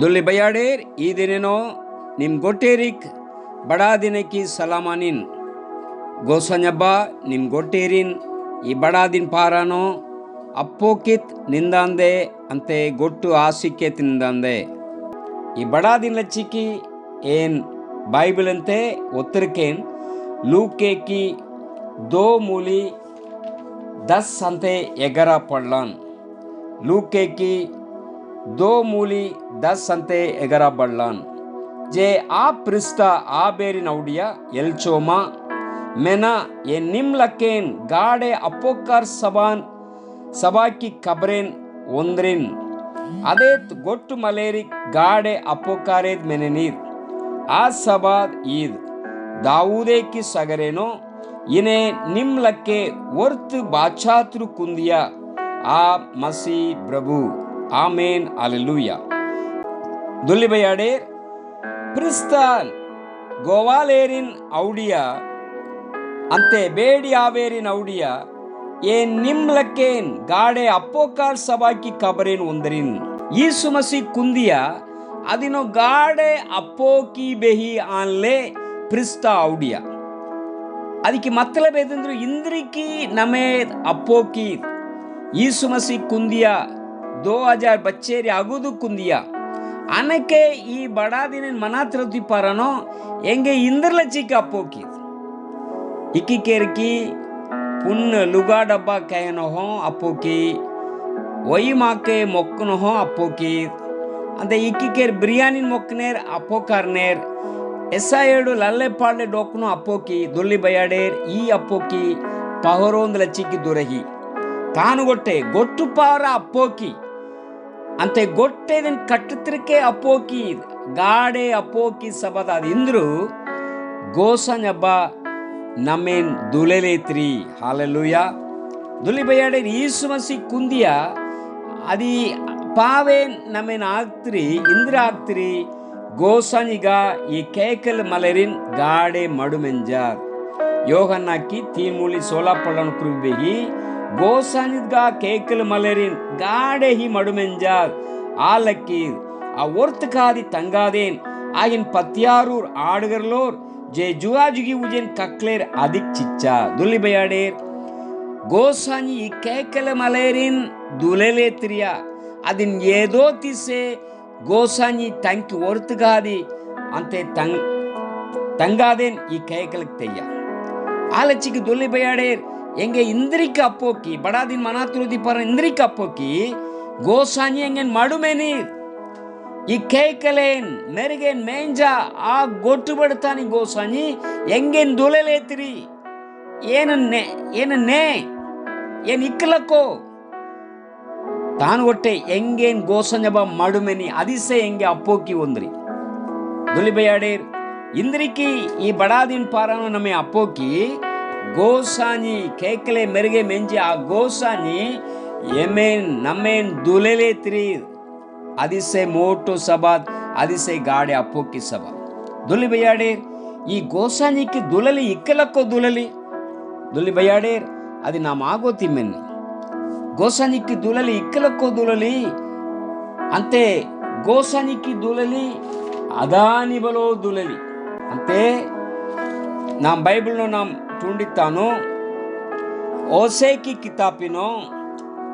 दुल्ली बयाडेर ई दिनेनो निम गोटेरिक बड़ा दिने की सलामानिन गोसन्यब्बा निम गोटेरिन ई बड़ा दिन पारानो अप्पोकित निंदांदे अंते गोट्टु आसिकेत निंदांदे ई बड़ा दिन लच्चिकी एन बाइबल अंते उत्तरकेन लूके की 2 मूली 10 अंते एगरा पड़लान लूके की 2 मूली 10 अंते एगरा बढ़लान जे आ प्रिस्ता आ बेरी नौडिया एल्चोमा मेना ये निम्लकेन गाड़े अपोकार सभा की कबरेन ओंद्रिन अदेत गोट्टु मलेरी गाड़े अपोकारेद मेनेनीर आ सबाद ईद दाऊदे की सगरेनो इन्हें निम्लके वर्त बाचात्रु कुंदिया आ मसी प्रभु आमेन हालेलुया दुल्ली बयाडेर प्रिस्तान गोवालेरिन औडिया अंते बेडी आवेरिन औडिया ये निम्लकेन गाड़े अपोकार सभा की कबरेन उंदरिन यीशु मसीह कुंदिया अदिनो गाड़े अपोकी बेही आनले प्रिस्ता औडिया ಅದಕ್ಕೆ मतलब ಏನೆಂದ್ರೆ ಇಂದ್ರಿಕಿ ನಮೇದ್ ಅಪ್ಪೋಕಿ ಯೀಸು ಮಸಿ ಕುಂದಿಯ 2000 ಬಚ್ಚೇರಿ ಆಗುದು ಕುಂದಿಯ ಅನಕೆ ಈ ಬಡಾ ದಿನ ಮನಾತ್ರತಿ ಪರನೋ ಎಂಗೆ ಇಂದ್ರಲ ಚಿಕ್ಕ ಅಪ್ಪೋಕಿ ಇಕ್ಕಿ ಕೇರ್ಕಿ ಪುನ್ನ ಲುಗಾ ಡಬ್ಬಾ ಕಯನೋ ಹೋ ಅಪ್ಪೋಕಿ ಒಯಿ ಮಾಕೆ ಮೊಕ್ಕನೋ ಹೋ ಅಪ್ಪೋಕಿ ಅಂತೆ ಇಕ್ಕಿ ಕೇರ್ ಬಿರಿಯಾನಿ ಮೊಕ್ಕನೇರ್ ಅಪ್ಪೋಕಾರ್ನೇರ್ ऐसा एडु लल्ले पाले डोकनो अप्पोकी दुल्ली बयाडेर ई अप्पोकी पहरोंद लच्चिकी दुरही तानु गोट्टे गोट्टु पावरा अप्पोकी अंते गोट्टे दिन कट्टुत्रिके अप्पोकी गाडे अप्पोकी सबदाद इंद्रु गोसन्यब्बा नमेन दुलेलेत्रि हालेलुया दुल्ली बयाडेर यीशु मसीह कुंदिया अदी पावेन नमेन आक्त्रि इंद्र आक्त्रि गोसानिगा ये केकल मलेरिन गाड़े मडुमेंजार योहन्ना की 3 मूली 16 पढ़न कुरुबेही गोसानिगा केकल मलेरिन गाड़े ही मडुमेंजार आलकी आ वर्तकादि तंगादेन आगिन पत्यारूर आडगरलोर जे जुआजुगी उजेन कक्लेर अधिक चिच्चा दुल्ली बयाडेर गोसानी ये केकल मलेरिन दुलेले त्रिया अदिन येदो तिसे गोसानी तंकी वर्तगादी अंते तंगादेन ई केकलक तेया आलचिक दुल्ली बयाडेर एंगे इंद्रिक अप्पोकी बड़ा दिन मनातुरुदी पर इंद्रिक अप्पोकी गोसानी एंगे मडुमेनी ई केकलेन मेरिगेन मेंजा आ गोट्टु बडतानी गोसानी एंगे दुलेलेत्रि ಏನನ್ನೇ ಏನ್ ಇಕ್ಕಲಕ್ಕೋ ತಾನು ಒಟ್ಟೆ ಎಂಗೇನ್ ಗೋಸಂಜಬ ಮಡುಮೆನಿ ಅದಿಸೆ ಎಂಗೆ ಅಪ್ಪೋಕಿ ಒಂದ್ರಿ ದುಲಿ ಬಯಾಡೇರ್ ಇಂದ್ರಿಕಿ ಈ ಬಡಾದಿನ್ ಪಾರನು ನಮೆ ಅಪ್ಪೋಕಿ ಗೋಸಾನಿ ಕೇಕಲೆ ಮೆರಿಗೆ ಮೆಂಜಿ ಆ ಗೋಸಾನಿ ಎಮೇನ್ ನಮೇನ್ ದುಲೆಲೆ ತ್ರಿ ಅದಿಸೆ ಮೋಟೋ ಸಬಾದ್ ಅದಿಸೆ ಗಾಡೆ ಅಪ್ಪೋಕಿ ಸಬಾ ದುಲಿ ಬಯಾಡೇರ್ ಈ ಗೋಸಾನಿಕ್ಕೆ ದುಲಲಿ ಇಕ್ಕಲಕ್ಕೋ ದುಲಲಿ ದುಲಿ ಬಯಾಡೇರ್ అది నా మాగోతి మెన్ని గోసానికి దూలలి ఇక్కలక్కో దూలలి అంతే గోసానికి దూలలి అదాని బలో దూలలి అంతే నా బైబిల్లో నా చూండితాను ఓసేకి కితాబినో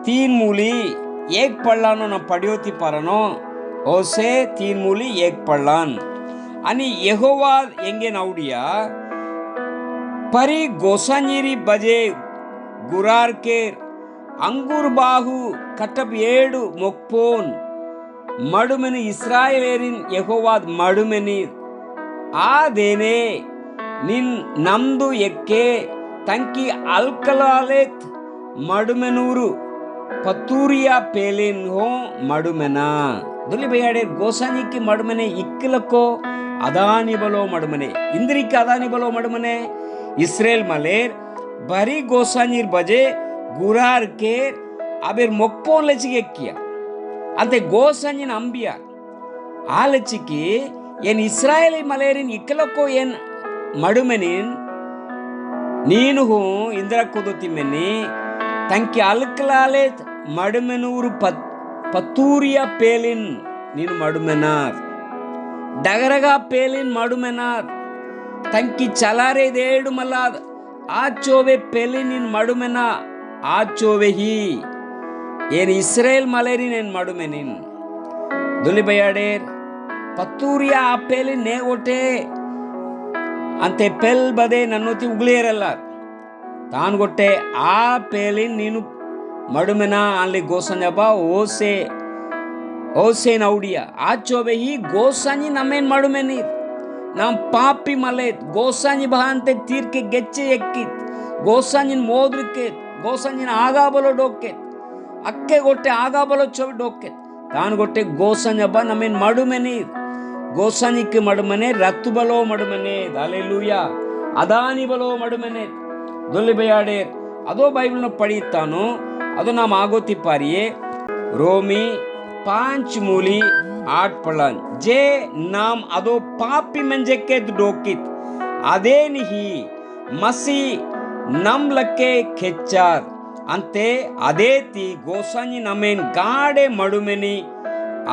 3 मूली 1 पढ़लानो ना पढ़ियोती पारनो ओसे 3 मूली 1 पढ़लान आणि यहोवा ಎಂಗೆ ನೌಡಿಯಾ परी गोसानीरी बजे गुरार के अंगूर बाहु कटब 7 मोक्पोन मडुमेनी इस्राएलेरिन यहोवाद मडुमेनी आ देने निन नम्दु एक्के तंकी अल्कलालेत मडुमेनूरु पतूरिया पेलिन हो मडुमेना दुली बयाडे गोसानी की मडुमेने इक्कलको अदानी बलो मडुमेने इंद्री की अदानी बलो मडुमेने इस्राएल मलेर बरी गोसानीर बजे गुरार के अबेर मोक्पोन लचिके किया अंते गोसानीन अंबिया आ लचिकी एन इस्राएली मलेरिन इक्कलको एन मडुमेनिन नीनु हूँ इंद्र कुदुती मेनी तंकी अलकलाले मडुमेनूरु पतूरिया पेलिन ನೀನು ಮಡುಮೆನಾರ್ ಡಗರಗ ಪೇಲಿನ್ ಮಡುಮೆನಾರ್ ತಂಕಿ ಚಲಾರೆ ದೇಡು ಮಲಾದ್ ಆ ಚೋವೆ ಪೇಲಿ ನಿನ್ ಮಡುಮೆನ ಆ ಚೋವೆ ಹಿ ಏನ್ ಇಸ್ರೇಲ್ ಮಲೇರಿ ನೇನ್ ಮಡುಮೆನಿನ್ ದುಲಿ ಬಯಾಡೇರ್ ಪತ್ತೂರಿಯ ಆ ಪೇಲಿ ನೇಗೊಟೆ ಅಂತೆ ಪೆಲ್ ಬದೆ ನನ್ನೊತ್ತಿ ಉಗ್ಲೇರಲ್ಲ ತಾನ್ಗೊಟ್ಟೆ ಆ ಪೇಲಿನ್ ನೀನು ಮಡುಮೆನ ಅಲ್ಲಿ ಗೋಸಂಜಬ ಓಸೆ ನೌಡಿಯ ಆ ಚೋವೆ ಹಿ ಗೋಸಾನಿ ನಮೇನ್ ಮಡುಮೆನಿ ನಮ್ ಪಾಪಿ ಮಲೇತ್ ಗೋಸಾನಿ ಬಹ ಅಂತೆ ತೀರ್ಕೆ ಗೆಚ್ಚೆ ಎಕ್ಕಿತ್ ಗೋಸಾನಿನ್ ಮೋದ್ರಕ್ಕೆ ಗೋಸಾನಿನ ಆಗಾಬಲೋ ಡೋಕೆತ್ ಅಕ್ಕೆ ಗೊಟ್ಟೆ ಆಗಾಬಲೋ ಚೋವೆ ಡೋಕೆತ್ ತಾನ್ಗೊಟ್ಟೆ ಗೋಸಂಜಬ ನಮೇನ್ ಮಡುಮೆನಿ ಗೋಸಾನಿಕ್ಕೆ ಮಡುಮನೆ ರತ್ತು ಬಲೋ ಮಡುಮನೆ ಅಲ್ಲೆಲೂಯ ಅದಾನಿ ಬಲೋ ಮಡುಮನೆ ದೊಲ್ಲೆ ಬಯಾಡೆ ಅದೋ ಬೈಬಲ್ನ ಪಡೆಯುತ್ತಾನು ಅದು ನಾವು ಆಗೋತಿ ಪಾರಿಯೇ ರೋಮಿ 5 मूली 8 पढ़न जे नाम अदो पापी मंजे के डोकित अदे निही मसी नम लके खेचार अंते अदे ती गोसानी नमेन गाड़े मडुमेनी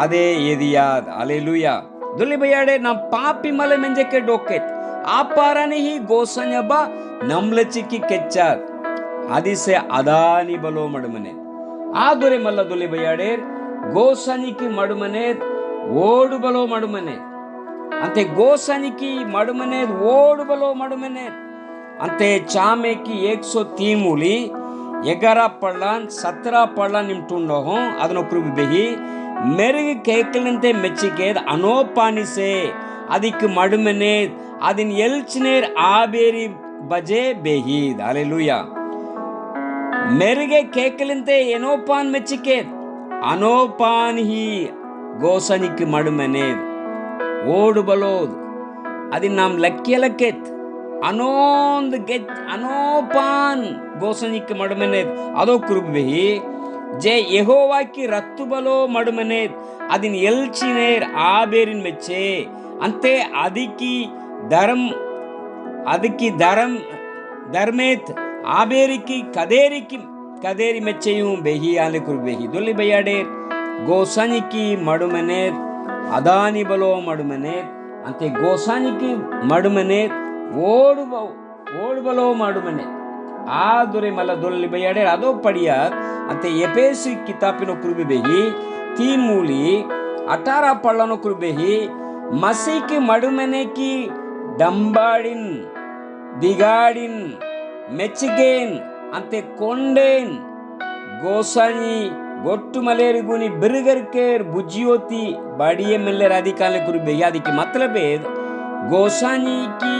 अदे यदियाद हालेलुया दुली बयाडे नम पापी मले मंजे के डोकित आपारानी ही गोसान्यबा नमलचिकी खेचार आदिसे अदानी बलो मडुमने आदुरे मल्ला दुली बयाडे ಗೋಸನಿಕಿ ಮಡುಮನೇದ್ ಓಡು ಬಲೋ ಮಡುಮನೆ ಅಂತೆ ಗೋಸನಿಕಿ ಮಡುಮನೇದ್ ಓಡು ಬಲೋ ಮಡುಮನೆ ಅಂತೆ ಚಾಮೇಕಿ 103 मूली 11 पढ़लान 17 पढ़लान निम्टुंडो हों ಅದನ್ನು ಪ್ರಭು ಬೆಹಿ ಮೆರುಗ ಕೇಕಲಂತೆ ಮೆಚ್ಚಿಕೇದ್ ಅನೋಪಾನಿಸೆ ಅದಕ್ಕೆ ಮಡುಮನೇದ್ ಅದನ್ ಎಲ್ಚಿನೇರ್ ಆಬೇರಿ ಬಜೆ ಬೆಹೀದ್ ಹಾಲೆಲೂಯಾ ಮೆರುಗೆ ಕೇಕಲಂತೆ ಏನೋಪಾನ್ ಮೆಚ್ಚಿಕೇದ್ ಅನೋಪಾನ್ ಹಿ ಗೋಸನಿಕ್ ಮಡುಮನೇದ್ ಓಡು ಬಲೋದ್ ಅದಿನ್ ನಾಮ್ ಲಕ್ಕೆತ್ ಅನೋಂದ್ ಗೆತ್ ಅನೋಪಾನ್ ಗೋಸನಿಕ್ ಮಡುಮನೇದ್ ಅದೋ ಕುರುಬೆಹಿ ಜೆ ಯೆಹೋವಾಕಿ ರತ್ತು ಬಲೋ ಮಡುಮನೇದ್ ಅದಿನ್ ಎಲ್ಚಿನೇರ್ ಆಬೇರಿನ್ ಮೆಚ್ಚೆ ಅಂತೆ ಅದಕ್ಕಿ ಧರ್ಮೇತ್ ಆಬೇರಿಕಿ ಕದೇರಿ ಮೆಚ್ಚೆಯೂ ಬೆಹಿ ಆಲೆ ಕುರುಬೆಹಿ ದೊಲ್ಲಿ ಬಯಾಡೆ ಗೋಸಾನಿಕಿ ಮಡುಮನೇದ್ ಅದಾನಿ ಬಲೋ ಮಡುಮನೇದ್ ಅಂತೆ ಗೋಸಾನಿಕಿ ಮಡುಮನೇದ್ ಓಡು ಬಲೋ ಮಡುಮನೆ ಆದುರೆ ಮಲ್ಲ ದೊಲ್ಲಿ ಬಯಾಡೆ ಅದೋ ಪಡಿಯ ಅಂತೆ ಎಪೇಸಿ ಕಿತಾಪಿನ ಕುರುಬೆ ಬೆಹಿ 3 मूली 18 पढ़लानो कुरुबेही मसीह की मडुमने की डंबाडिन दिगाडिन मेच्चिगेन अंते कोंडेन गोसानी गोट्टु मलेरिगुनी बिरगरकेर बुजियोती बाड़िये मेल्ले राधिकाले कुरुबेही आदिकी मतलब गोसानी की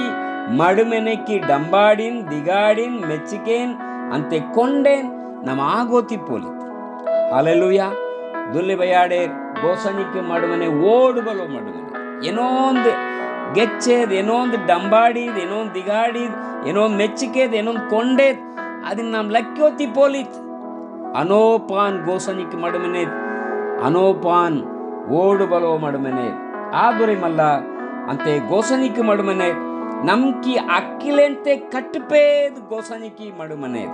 मडुमने की डंबाडिन दिगाडिन मेच्चिगेन अंते कोंडेन नम आगोती पोलित हालेलुया दुल्ले बयाडे ಗೋಸನಿಕೆ ಮಡುಮನೆ ಓಡು ಬಲೋ ಮಡುಮನೆ ಏನೊಂದು ಗೆಚ್ಚೇದ್ ಏನೊಂದು ಡಂಬಾಡಿದ್ ಏನೊಂದು ದಿಗಾಡಿದ್ ಏನೊಂದು ಮೆಚ್ಚಿಕೆದ್ ಏನೊಂದು ಕೊಂಡೇದ್ ಅದನ್ನ ನಮ್ ಲಕ್ಕೋತಿ ಪೋಲಿತ್ ಅನೋಪಾನ್ ಗೋಸನಿಕೆ ಮಡುಮನೆ ಅನೋಪಾನ್ ಓಡು ಬಲೋ ಮಡುಮನೆ ಆದುರೆ ಮಲ್ಲ ಅಂತೆ ಗೋಸನಿಕೆ ಮಡುಮನೆ ನಮ್ಕಿ ಅಕ್ಕಿಲೆಂತೆ ಕಟ್ಟಪೇದ್ ಗೋಸನಿಕೆ ಮಡುಮನೆ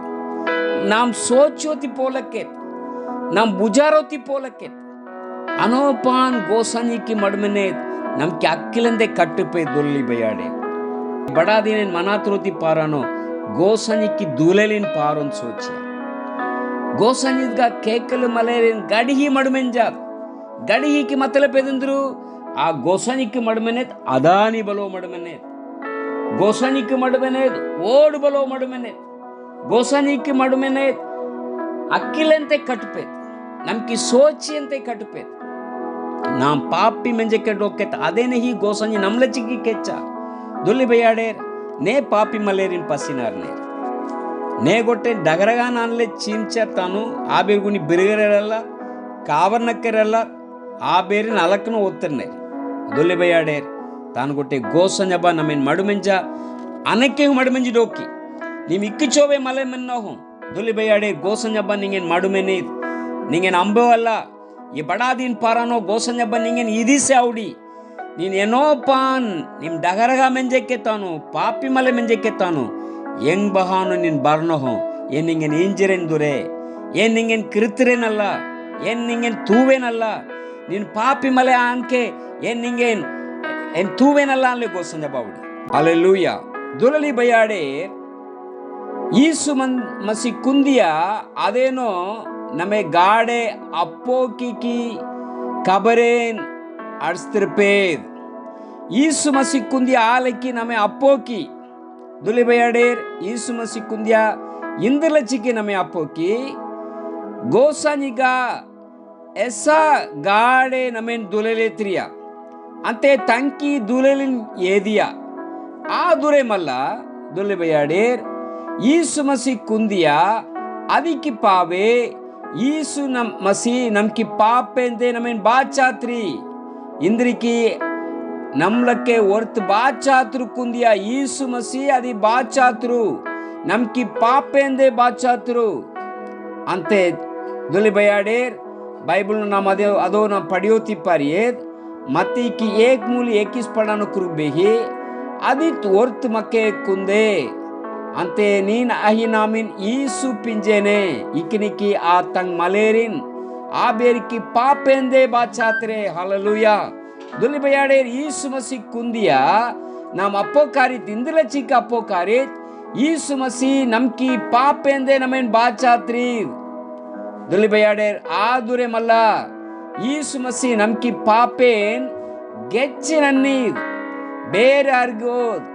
ನಾಮ್ ಸೋಚೋತಿ ಪೋಲಕ್ಕೆ ನಾಮ್ ಬುಜಾರೋತಿ ಪೋಲಕ್ಕೆ ಅನೋಪಾನ್ ಗೋಸನಿಕಿ ಮಡುಮನೆ ನಮ್ಗೆ ಅಕ್ಕಿಲಂದೆ ಕಟ್ಟುಪೆ ದೊಲ್ಲಿ ಬಯಾಡೆ ಬಡಾದಿನ ಮನಾತ್ರೋತಿ ಪಾರಾನೋ ಗೋಸನಿಕಿ ದೂಲೆಲಿನ ಪಾರೊಂದು ಸೋಚಿ ಗೋಸನಿದ್ಗ ಕೇಕಲು ಮಲೇರಿನ ಗಡಿಹಿ ಮಡುಮೆಂಜಾದ್ ಗಡಿಹಿಕಿ ಮತ್ತಲ ಪೆದಂದ್ರು ಆ ಗೋಸನಿಕಿ ಮಡುಮನೆ ಅದಾನಿ ಬಲೋ ಮಡುಮನೆ ಗೋಸನಿಕಿ ಮಡುಮನೆ ಓಡು ಬಲೋ ಮಡುಮನೆ ಗೋಸನಿಕಿ ಮಡುಮನೆ ಅಕ್ಕಿಲಂತೆ ಕಟ್ಟುಪೆ ನಮ್ಗೆ ಸೋಚಿ ಅಂತೆ ಕಟ್ಟುಪೆ नाम पापी मंजे के डोकेत अदे नहीं गोसनी नमलचिकी केच्चा दुल्ली बयाडे ने पापी मलेरिन पसिनार ने गोटे डगरगा नानले चिंचर तानु आ बेरगुनी बिरगरेरಲ್ಲ ಕಾವರ್ನಕ್ಕೆರಲ್ಲ ಆ ಬೇರಿನ ಅಲಕನ ಓದ್ತಿರ್ನೆ दुल्ली बयाडे ತಾನು गोटे गोसंजबा नमेन मडुಮೆಂಜ अनके मडुಮೆಂಜಿ डोकी निम इक्की चोवे मले मेन्नो हूं दुल्ली बयाडे गोसंजबा निंगेन मडुमेनी निंगेन अंबवಲ್ಲ ये बड़ा दिन पारानो गोसंजबा निंगेन इदिसे आवडी ನೀನು ಏನೋ ಪಾನ್ ನಿಮ್ ಡಗರಗ ಮೆಂಜೆ ಕೆತ್ತಾನು ಪಾಪಿ ಮಲೆ ಮೆಂಜೆ ಕೆತ್ತಾನು ಹೆಂಗ್ ಬಹಾನು ನಿನ್ ಬರ್ನೋ ಏನ್ ನಿಂಗೇನ್ ಇಂಜಿರೆನ್ ದುರೆ ಏನ್ ನಿಂಗೇನ್ ಕಿರುತ್ತಿರೇನಲ್ಲ ಏನ್ ನಿಂಗೇನ್ ತೂವೇನಲ್ಲ ನೀನು ಪಾಪಿ ಮಲೆ ಅನ್ಕೆ ಏನ್ ನಿಂಗೇನ್ ಏನ್ ತೂವೇನಲ್ಲ ಅನ್ಲೆ ಗೋಸಂಜ ಬಾವುಡಿ ಅಲ್ಲೆಲ್ಲೂಯ ದುಲಲಿ ಬಯಾಡೆ ಈಸು ಮಸಿ ಕುಂದಿಯ ಅದೇನೋ ನಮೆ ಗಾಡೆ ಅಪ್ಪೋಕಿ ಕಬರೇನ್ ಅಡ್ಸ್ತಿರ್ಪೇದ್ ಈಸು ಮಸಿ ಕುಂದಿಯ ಆಲಕ್ಕಿ ನಮೆ ಅಪ್ಪೋಕಿ ದುಲಿ ಬಯಾಡೇರ್ ಈಸು ಮಸಿ ಕುಂದಿಯ ಇಂದಲಚಿಕ್ಕೆ ನಮೆ ಅಪ್ಪೋಕಿ ಗೋಸನಿಗ ಎಸ ಗಾಡೆ ನಮೇನ್ ದುಲೆಲೇತ್ರಿಯ ಅಂತೆ ತಂಕಿ ದುಲೆಲಿನ್ ಏದಿಯ ಆ ದುರೆ ಮಲ್ಲ ದುಲೆ ಬಯಾಡೇರ್ ಈಸು ಮಸಿ ಕುಂದಿಯ ಅದಿಕ್ಕಿ ಪಾವೆ ಈಸು ಮಸಿ ನಮ್ಕಿ ಪಾಪೆಂದೆ ನಮೇನ್ ಬಾಚಾತ್ರಿ ಇಂದ್ರಿಕಿ ನಮ್ಲಕ್ಕೆ ಒರ್ತ್ ಬಾಚಾತ್ರು ಕುಂದಿಯ ಈಸು ಮಸಿ ಅದಿ ಬಾಚಾತ್ರು ನಮ್ಕಿ ಪಾಪೆಂದೆ ಬಾಚಾತ್ರು ಅಂತೆ ದುಲಿ ಬಯಾಡೇರ್ ಬೈಬಲ್ ನಮ್ಮ ಅದೋ ನಾವು ಪಡೆಯೋತಿಪ್ಪಾರಿಯೇದ್ ಮತ್ತೀಕಿ ಏಕ್ ಮೂಲಿ ಏಕಿಸ್ ಪಡಾನು ಕುರುಬೇಹಿ ಅದಿತ್ ಒರ್ತ್ ಮಕ್ಕೆ ಕುಂದೆ ಅಂತೆ ನೀನ್ ಅಹಿ ನಾಮಿನ್ ಈಸು ಪಿಂಜೇನೆ ಇಕಿನಿಕಿ ಆ ತಂಗ್ ಮಲೇರಿನ್ ಆ ಬೇರಿಕಿ ಪಾಪೆಂದೆ ಬಾಚಾತ್ರೆ ಹಲಲುಯ ದುಲಿ ಬಯಾಡೇರ್ ಈಸು ಮಸಿ ಕುಂದಿಯ ನಮ್ ಅಪ್ಪೋಕಾರಿತ್ ಇಂದಲ ಚಿಕ್ಕ ಅಪ್ಪೋಕಾರಿತ್ ಈಸು ಮಸಿ ನಮ್ಕಿ ಪಾಪೆಂದೆ ನಮೇನ್ ಬಾಚಾತ್ರಿ ದುಲಿ ಬಯಾಡೇರ್ ಆದುರೆ ಮಲ್ಲ ಈಸು ಮಸಿ ನಮ್ಕಿ ಪಾಪೇನ್ ಗೆಚ್ಚಿನನ್ನೀದ್ ಬೇರೆ ಅರ್ಗೋದ್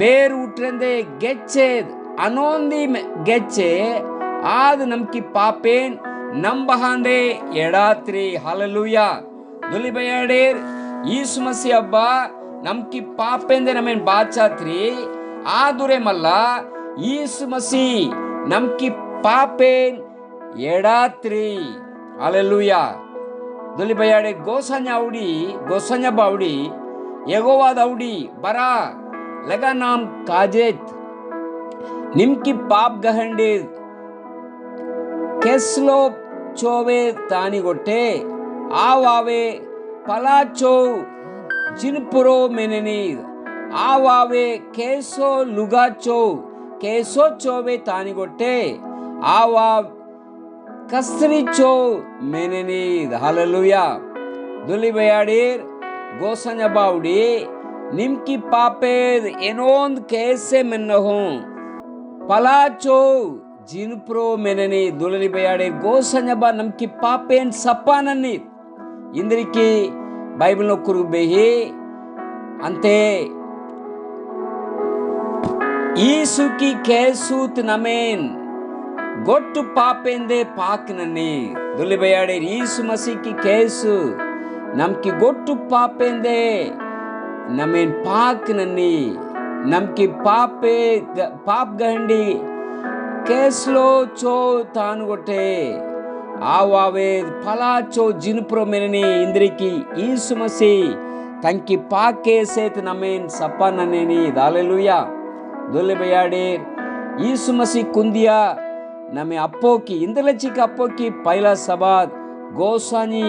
ಬೇರು ಉಟ್ರಂದೆ ಗೆಚ್ಚೇದ್ ಅನೋಂದಿ ಗೆಚ್ಚೆ ಆದ್ ನಮ್ಕಿ ಪಾಪೇನ್ ನಂಬಹಾಂದೆ ಎಡಾತ್ರಿ ಹಲಲುಯ ದುಲಿ ಬಯಾಡೇರ್ ಈಸು ಮಸಿ ಹಬ್ಬ ನಮ್ಕಿ ಪಾಪೆಂದೆ ನಮೇನ್ ಬಾಚಾತ್ರಿ ಆದುರೆ ಮಲ್ಲ ಈಸು ಮಸಿ ನಮ್ಕಿ ಪಾಪೇನ್ ಎಡಾತ್ರಿ ಹಲಲುಯ ದುಲಿ ಬಯಾಡೆ गोसंज बावड़ी एगोवाद अवड़ी बरा लगा नाम काजेत निम्की पाप गहंडे केस्लो चोवे तानी गोटे आवावे पलाचो जिनपुरो मेनेनी आवावे केसो लुगाचो केसो चोवे तानी गोटे आवा कस्त्रिचो मेनेनीद हालेलुया दुली बयाडीर गोसंज बावड़ी निम्की पापेद एनोंद कैसे मेन्नहु पलाचो जिनप्रो मेनेनी दुली बयाडीर गोसंज बा नम्की पापेन सप्पानन्नी इंद्रिकी बाइबल नो कुरुबेही अंते ईसुकी कैसूत नमेन गोट्टु पापेंदे पाकननी दुली बयाडे ईसु मसीह की केसु नमकी गोट्टु पापेंदे नमेन पाकननी नमकी पापे पाप गहंडी केसलो चो तानु गोटे आवावे फलाचो जिनप्रो मेननी इंद्रिकी ईसु मसीह तंकी पाके सेत नमेन सपननेनी हालेलुया दुली बयाडे ईसु मसीह कुंदिया नमे अप्पोकी इंदलचिक अप्पोकी पहला सबाद गोसानी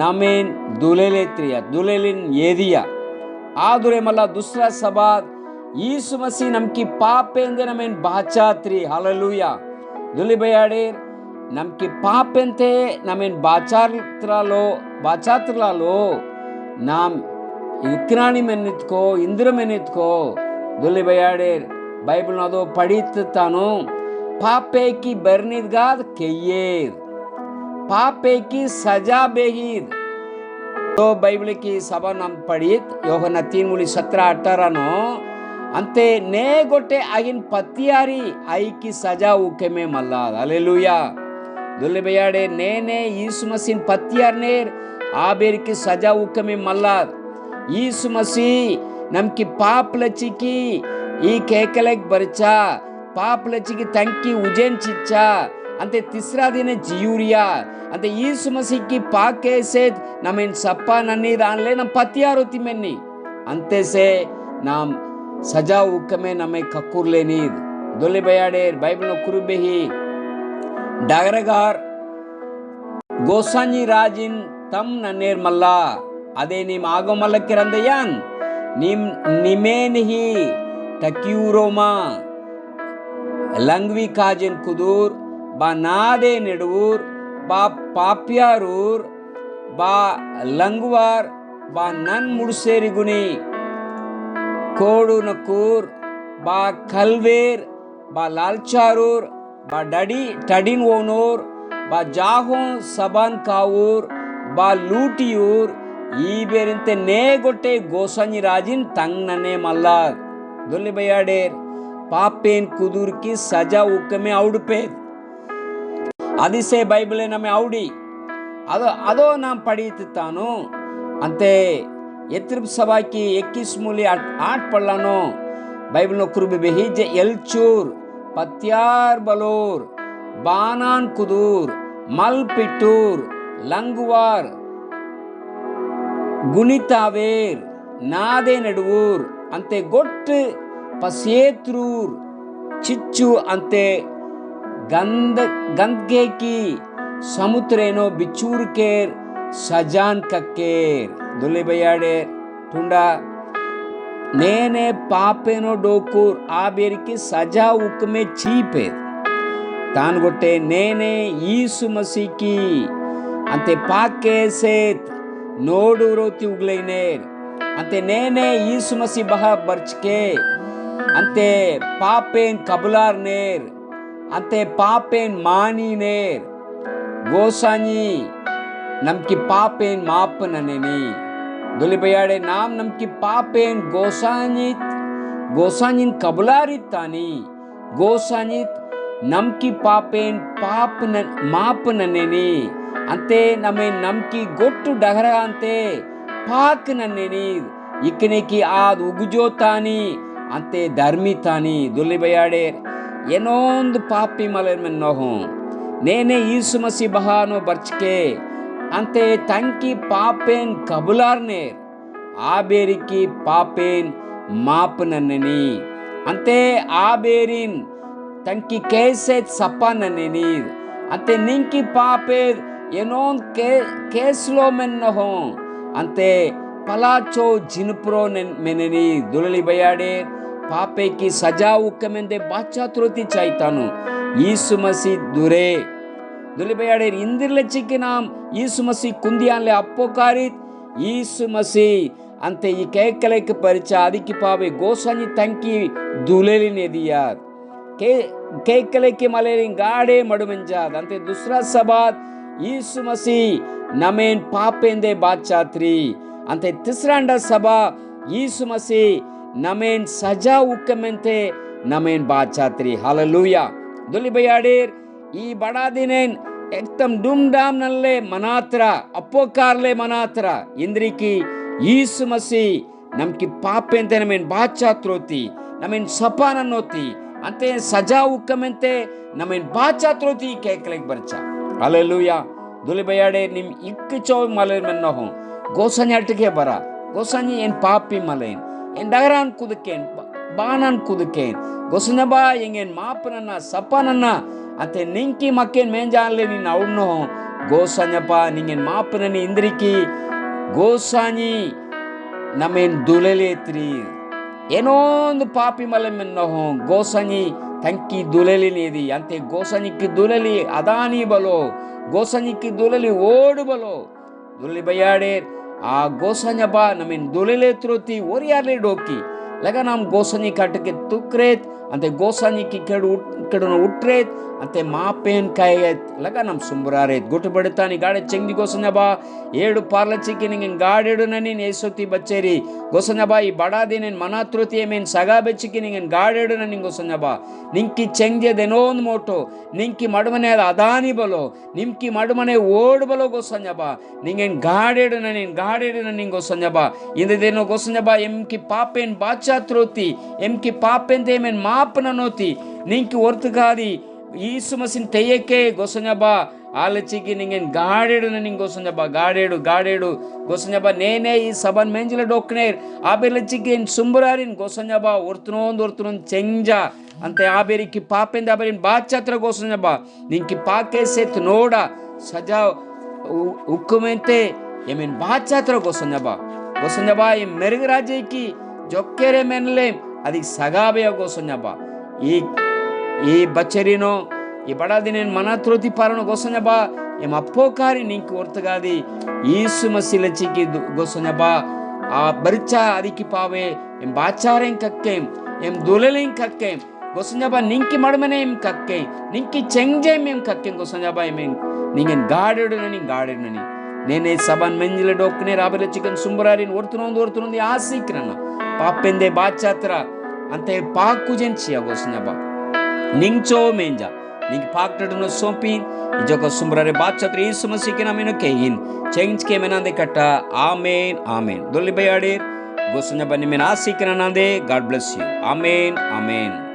नमेन दुलेलेत्रिया दुलेलिन येदिया आदुरे मल्ला दूसरा सबाद यीशु मसीह नमकी पापेंदे नमेन बाचात्री हालेलुया दुली बयाडे नमकी पापेंते नमेन बाचात्रलालो नाम इक्रानी मेनित्को इंद्र मेनित्को दुली बयाडे बाइबल नदो पढ़ित तानो पापे की बरनीदगाद केयेद पापे की सजा बेहीद तो बाइबल की सभा नाम पढ़ित योहना 3:17-18 नो अंते ने गोटे आगिन पतियारी आई की सजा उके में मल्ला हालेलुया दुले बयाडे ने यीशु मसीह पतियार नेर आबेर की सजा उके में मल्ला यीशु मसीह नमकी पाप लचिकी ई केकलेक बरचा पाप लचिकी तंकी उजेन चिच्चा अंते तीसरा दिन जियूरिया अंते यीशु मसीह की पाके से नमेन सप्पा नन्नी दानले नम पतियारो तिमेन्नी अंते से नाम सजा उकमे नमे ककुरले नीद दोले बयाडेर बाइबल नो कुरुबेही डागरगार गोसानी राजिन तम नन्नेर मल्ला अदे निम आगो मल्लक्किरंदयान निम निमेन ही तक्यूरोमा लंगवी काजन कुदूर बा नादे नेडूर बा पाप्यारूर ba langwar ba nan mudseri guni kodu nakur ba kalver ba lalcharur ba dadi tadin wonor ba jahon saban kawur ba lutiur ಈ ಬೇರಿಂತೆ ನೇಗೊಟ್ಟೆ ಗೋಸಂಜಿ ರಾಜಿನ್ ತಂಗ್ ನನೆ ಮಲ್ಲಾರ್ ದೊಲ್ಲಿ ಬಯ್ಯಾಡೇರ್ ಪಾಪೇನ್ ಕುದೂರ್ಕಿ ಸಜಾ ಉಕ್ಕಮೆ ಔಡುಪೇದ್ ಅದಿಸೆ ಬೈಬಲೇ ನಮೆ ಔಡಿ ಅದೋ ನಾಂ ಪಡೀತಾನು ಅಂತೆ ಎತ್ರಿಬ್ ಸಭಾಕಿ 21 ಮೂಲಿ 8 ಪಳ್ಳಾನೋ ಬೈಬಲ್ नो ಕುರುಬಿ ಬೆಹಿಜೆ ಎಲ್ಚೂರ್ ಪತ್ಯಾರ್ ಬಲೋರ್ ಬಾನಾನ್ ಕುದೂರ್ ಮಲ್ ಪಿಟ್ಟೂರ್ ಲಂಗುವಾರ್ ಗುಣಿತಾವೇರ್ ನಾದೆ ನಡುವೂರ್ ಅಂತೆ ಗೊಟ್ಟು ಪಸೇತ್ರೂರ್ ಚಿಚ್ಚು ಅಂತೆ ಗಂಧೇಕಿ ಸಮುದ್ರೇನೋ ಬಿಚ್ಚೂರ್ಕೇರ್ ಸಜಾನ್ ಕಕ್ಕೇರ್ ದುಲಿ ಬಯ್ಯಾಡೇರ್ ತುಂಡಾ నేనే పాపేనో డోకూర్ ఆ బేరికి సజా ఉక్మే చీపే తాను గొట్టే నేనే ఈసు మసీకి అంతే పాకేసేత్ నోడు రోతి ఉగ్లైనేర్ అంతే నేనే ఈసు మసీ బహా బర్చ్కే అంతే పాపేన్ కబులార్ నేర్ అంతే పాపేన్ మానీ నేర్ గోసాని నమ్కి పాపేన్ మాపననేని దులిబయాడే నామ్ నమ్కి పాపేన్ గోసానిన్ కబులారిత్ తాని గోసానిత్ నమ్కి పాపేన్ మాపననేని అంతే నమే నమ్కి గొట్టు డగర అంతే పాక్ నన్నేని ఇక్కనికి ఆದ್ ఉగుజోతాని ಅಂತೆ ಧರ್ಮಿತಾನಿ ದುಲಿಬಯಾಡೆ ಏನೊಂದು ಪಾಪಿ ಮಲರ್ ಮೆನ್ನೋಹು ನೇನೆ ಯೀಸು ಮಸಿ ಬಹಾನೋ ಬರ್ಚ್ಕೆ ಅಂತೆ ತಂಕಿ ಪಾಪೇನ್ ಕಬುಲಾರ್ನೇರ್ ಆಬೇರಿಕಿ ಪಾಪೇನ್ ಮಾಪ್ ನನ್ನೆನಿ ಅಂತೆ ಆಬೇರಿನ್ ತಂಕಿ ಕೇಸೆತ್ ಸಪ್ಪ ನನ್ನೆನಿ ಅಂತೆ ನಿಂಕಿ ಪಾಪೇದ್ ಏನೊಂದು ಕೇಸ್ಲೋ ಮೆನ್ನೋಹು ಅಂತೆ पलाचो जिनप्रो मेनेनी दुलली बयाडे पापे की सजा उक्कमेंदे बाचा त्रोती चाइतानु यीशु मसीह दुरे दुलली बयाडे इंदिरले चिक्की नाम यीशु मसीह कुंदियानले अप्पोकारित यीशु मसीह अंते ई केकलेक परिचा आदिकी पावे गोसानी तंकी दुलेली ने दिया केकले के मलेरिन गाड़े मडुमंजाद अंते दूसरा सबात यीशु मसीह नमेन पापेंदे बाचात्री अंते तिसरांडा सभा यीशु मसीह नमेन सजा उक्कमेंते नमेन बाचात्री हालेलुया दुली बयाडेर ई बड़ा दिनेन एकदम डूमडाम नल्ले मनात्रा अप्पोकारले मनात्रा इंद्रिकी यीशु मसीह नमकी पापेंते नमेन बाचात्रोती नमेन सपाननोती अंते सजा उक्कमेंते नमेन बाचात्रोती केकलेक बरचा हालेलुया दुली बयाडेर निम इक्कचो मलेर मेन्नोहु गोसानी अटके बरा गोसानी एन पापी मलेन एन डगरान कुदकेन बानान कुदकेन गोसनबा इंगेन मापनना सपनना अते निंकी मक्केन मेंजानले नि नवनो गोसनपा निंगेन मापननी इंद्रिकी गोसानी नमेन दुलेलेत्री ಏನೊಂದು ಪಾಪಿ ಮಲೆ ಮೆನ್ನೋಹು ಗೋಸನಿ ತಂಕಿ ದುಲೆಲಿ ನೀದಿ ಅಂತೆ ಗೋಸನಿಕ್ಕಿ ದುಲೆಲಿ ಅದಾನಿ ಬಲೋ ಗೋಸನಿಕ್ಕಿ ದುಲೆಲಿ ಓಡು ಬಲೋ दुली बयाडे आ गोसान्या बा नमेन दुलेले त्रोती ओरियाले डोकी लगा नाम गोसानी काटके तुक्रेत अंते गोसानी की केडुन उट्रेत अंते मापेन कायत लगा नाम सुंबरारेत गुट बडतानी गाडे चंगी गोसान्या बा ಏಳು ಪಾರ್ಲಚಿಕ್ಕೆ ನಿಂಗೆ ಗಾಡೆಡು ನನಿ ನೇಸೋತಿ ಬಚ್ಚೇರಿ ಗೋಸನ್ಯ ಬಾ ಈ ಬಡಾ ದಿನೇನ್ ಮನಾ ತ್ರೋತಿ ಮೇನ್ ಸಗಾ ಬೆಚ್ಚಿಕ್ಕೆ ನಿಂಗೆ ಗಾಡೆಡು ನನಿ ಗೋಸನ್ಯ ಬಾ ನಿಂಕಿ ಚೆಂಗೆ ದೇನೋನ್ ಮೋಟೋ ನಿಂಕಿ ಮಡುಮನೆ ಅದಾನಿ ಬಲೋ ನಿಂಕಿ ಮಡುಮನೆ ಓಡು ಬಲೋ ಗೋಸನ್ಯ ಬಾ ನಿಂಗೆ ಗಾಡೆಡು ನನಿ ಗೋಸನ್ಯ ಬಾ ಇಂದೇನೋ ಗೋಸನ್ಯ ಬಾ ಎಂಕಿ ಪಾಪೇನ್ ಬಾಚಾ ತ್ರೋತಿ ಎಂಕಿ ಪಾಪೇನ್ ದೇಮೇನ್ ಮಾಪನ ನೋತಿ ನಿಂಕಿ ಒರ್ತಗಾದಿ ಯೀಸು ಮಸಿನ್ ತೆಯ್ಯಕ್ಕೆ ಗೋಸನ್ಯ ಬಾ ಆಲಚಿಗೆ ನಿಂಗೆ ಗಾಡೆಡು ನಿಂಗೆ ಗೋಸಂಜಬ ಗಾಡೆಡು ಗೋಸಂಜಬ ನೇನೆ ಈ ಸಬನ್ ಮೆಂಜಿಲ ಡೊಕ್ನೇರ್ ಆಬೆಲಚಿಗೆ ಸುಂಬರಾರಿನ್ ಗೋಸಂಜಬ ಒರ್ತನೊಂದು ಚೆಂಜ ಅಂತೆ ಆಬೇರಿಕಿ ಪಾಪೆಂದ ಆಬೇರಿನ್ ಬಾಚತ್ರ ಗೋಸಂಜಬ ನಿಂಕಿ ಪಾಕೇಸೆತ್ ನೋಡ ಸಜಾ ಉಕ್ಕುಮೆಂತೆ ಎಮೆನ್ ಬಾಚತ್ರ ಗೋಸಂಜಬ ಈ ಮೆರುಗ ರಾಜ್ಯಕಿ ಜೊಕ್ಕೆರೆ ಮೆನ್ಲೆ ಅದಿಗೆ ಸಗಾಬೆಯ ಗೋಸಂಜಬ ಈ ಬಚ್ಚರಿನೋ ಈ ಬಡ ದಿನ ಮನ ತ್ರೋತಿ ಪಾರಣ ಗೋಸಂಜ ಬಾ em apokari nink ortagadi Yesu masila chiki gosonyaba a barcha adiki pave em bacharen kakkem em dolelen kakkem gosonyaba ninki madmane em kakkem ninki chengje em kakkem gosonyaba em ningen gaadedunani nene saban menjile dokne rabele chicken sumbrarin ortunondi asikranna papende bachatra ante pakujen chia gosonyaba ningcho menja ning paktadno sompin ijoko sumbrare bachatra Yesu masih ke nameno kehin change ke menande kata amen dolli bayade gosonyaba nimen asikranande. God bless you. Amen.